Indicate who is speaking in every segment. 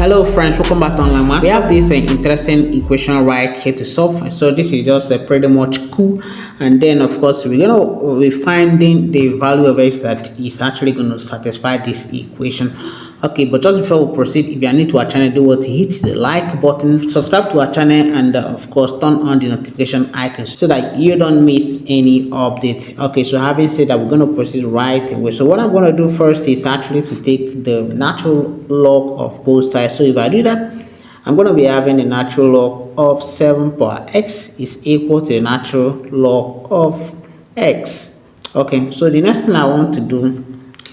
Speaker 1: Hello friends, welcome back to Online Math. We have this interesting equation right here to solve. And so this is just pretty much cool. And then of course we're finding the value of x that is actually going to satisfy this equation. Okay, but just before we proceed, if you are new to our channel, do what, hit the like button, subscribe to our channel, and of course turn on the notification icon so that you don't miss any update. Okay, so having said that, we're going to proceed right away. So what I'm going to do first is actually to take the natural log of both sides. So if I do that, I'm going to be having the natural log of 7 power x is equal to the natural log of x. Okay, so the next thing I want to do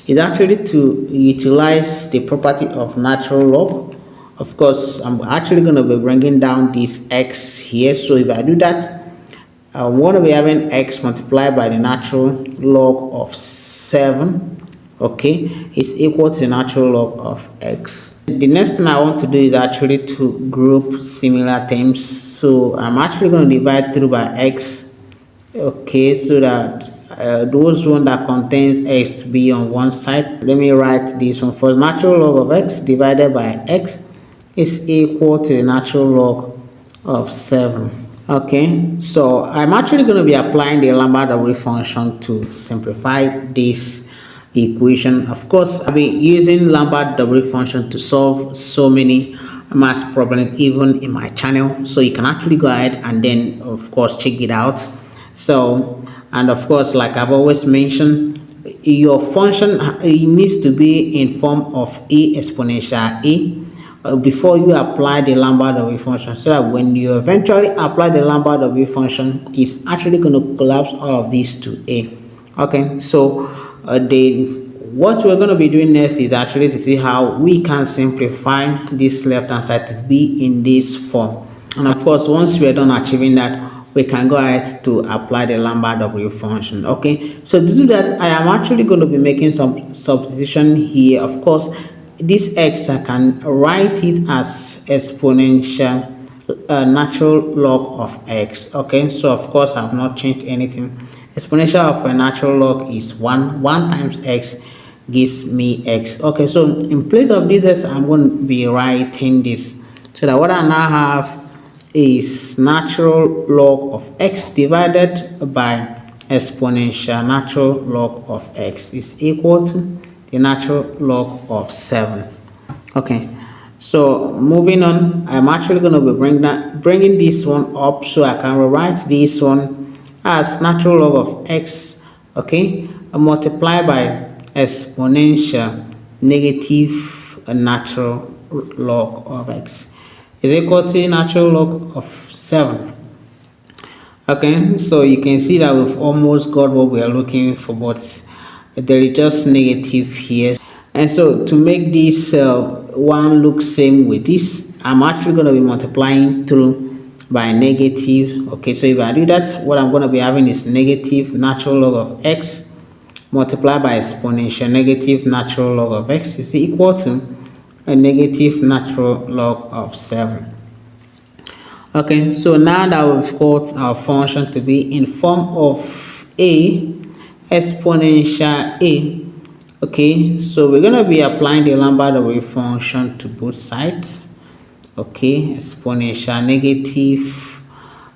Speaker 1: is actually to utilize the property of natural log. Of course, I'm actually going to be bringing down this x here. So if I do that, I'm going to be having x multiplied by the natural log of 7, okay, is equal to the natural log of x. The next thing I want to do is actually to group similar terms. So I'm actually going to divide through by x, okay, so that those one that contains x to be on one side. Let me write this one first. Natural log of x divided by x is equal to the natural log of 7. Okay, so I'm actually going to be applying the Olympiad function to simplify this equation. Of course, I've been using Olympiad function to solve so many math problems even in my channel, so you can actually go ahead and then of course check it out. So, and of course, like I've always mentioned, your function it needs to be in form of a exponential a before you apply the Olympiad function, so that when you eventually apply the Olympiad function, it's actually going to collapse all of these to a. Okay, so what we're going to be doing next is actually to see how we can simplify this left hand side to be in this form. And of course, once we're done achieving that, we can go ahead to apply the Olympiad function. Okay, so to do that, I am actually going to be making some substitution here. Of course, this x I can write it as exponential natural log of x. Okay, so of course I have not changed anything. Exponential of a natural log is 1 times x gives me x. Okay, so in place of this x, I'm going to be writing this, so that what I now have is natural log of x divided by exponential natural log of x is equal to the natural log of 7. Okay, so moving on, I'm actually going to be bringing this one up, so I can rewrite this one as natural log of x, okay, multiplied by exponential negative natural log of x is equal to natural log of 7. Okay, so you can see that we've almost got what we are looking for, but there is just negative here. And so to make this one look same with this, I'm actually going to be multiplying through by negative. Okay, so if I do that, what I'm going to be having is negative natural log of x multiplied by exponential negative natural log of x is equal to a negative natural log of 7. Okay, so now that we've got our function to be in form of a exponential a, okay, so we're going to be applying the Olympiad function to both sides. Okay, exponential negative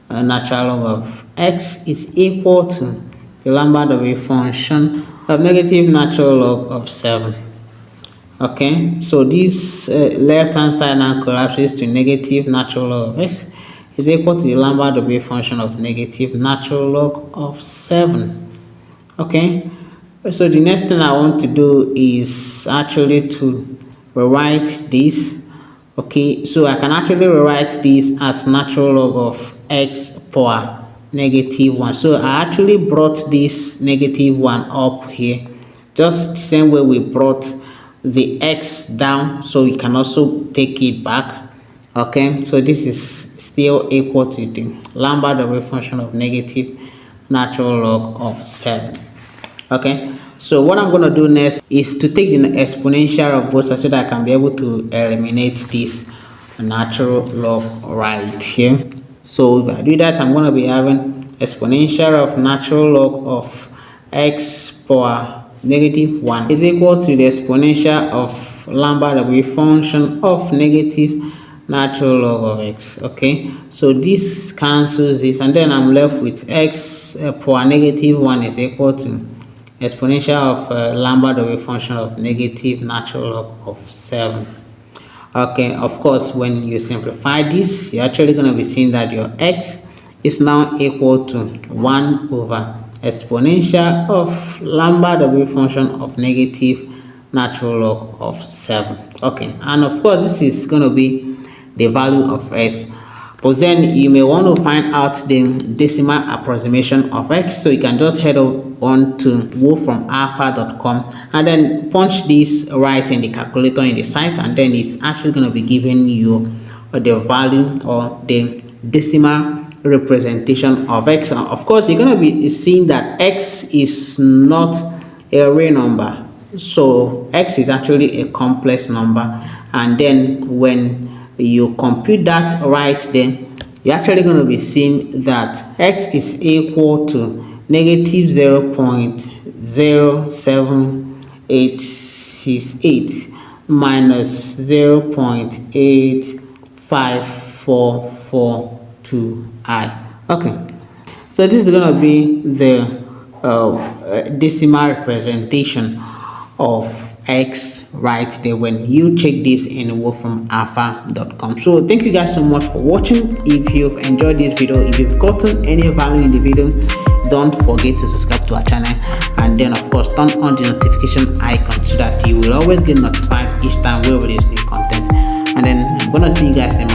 Speaker 1: natural log of x is equal to the Olympiad function of negative natural log of 7. Okay, so this left hand side now collapses to negative natural log of x is equal to the Olympiad function of negative natural log of 7. Okay, so the next thing I want to do is actually to rewrite this. Okay, so I can actually rewrite this as natural log of x power negative 1. So I actually brought this negative 1 up here, just the same way we brought the x down, so we can also take it back. Okay, so this is still equal to the Olympiad function of negative natural log of 7. Okay, so what I'm going to do next is to take the exponential of both sides, so that I can be able to eliminate this natural log right here. So if I do that, I'm going to be having exponential of natural log of x power negative 1 is equal to the exponential of lambda w function of negative natural log of x. Okay, so this cancels this, and then I'm left with x power negative 1 is equal to exponential of lambda w function of negative natural log of 7. Okay, of course, when you simplify this, you're actually going to be seeing that your x is now equal to 1 over exponential of lambda w function of negative natural log of 7. Okay, and of course, this is going to be the value of s. But then you may want to find out the decimal approximation of x, so you can just head on to wolframalpha.com and then punch this right in the calculator in the site, and then it's actually going to be giving you the value or the decimal representation of x. Of course, you're going to be seeing that x is not a real number, so x is actually a complex number, and then when you compute that right there, you're actually going to be seeing that x is equal to negative 0.07868 minus 0.85442i. Okay, so this is going to be the decimal representation of x right there when you check this in wolframalpha.com. so thank you guys so much for watching. If you've enjoyed this video, if you've gotten any value in the video, don't forget to subscribe to our channel, and then of course turn on the notification icon so that you will always get notified each time we release new content. And then I'm gonna see you guys in my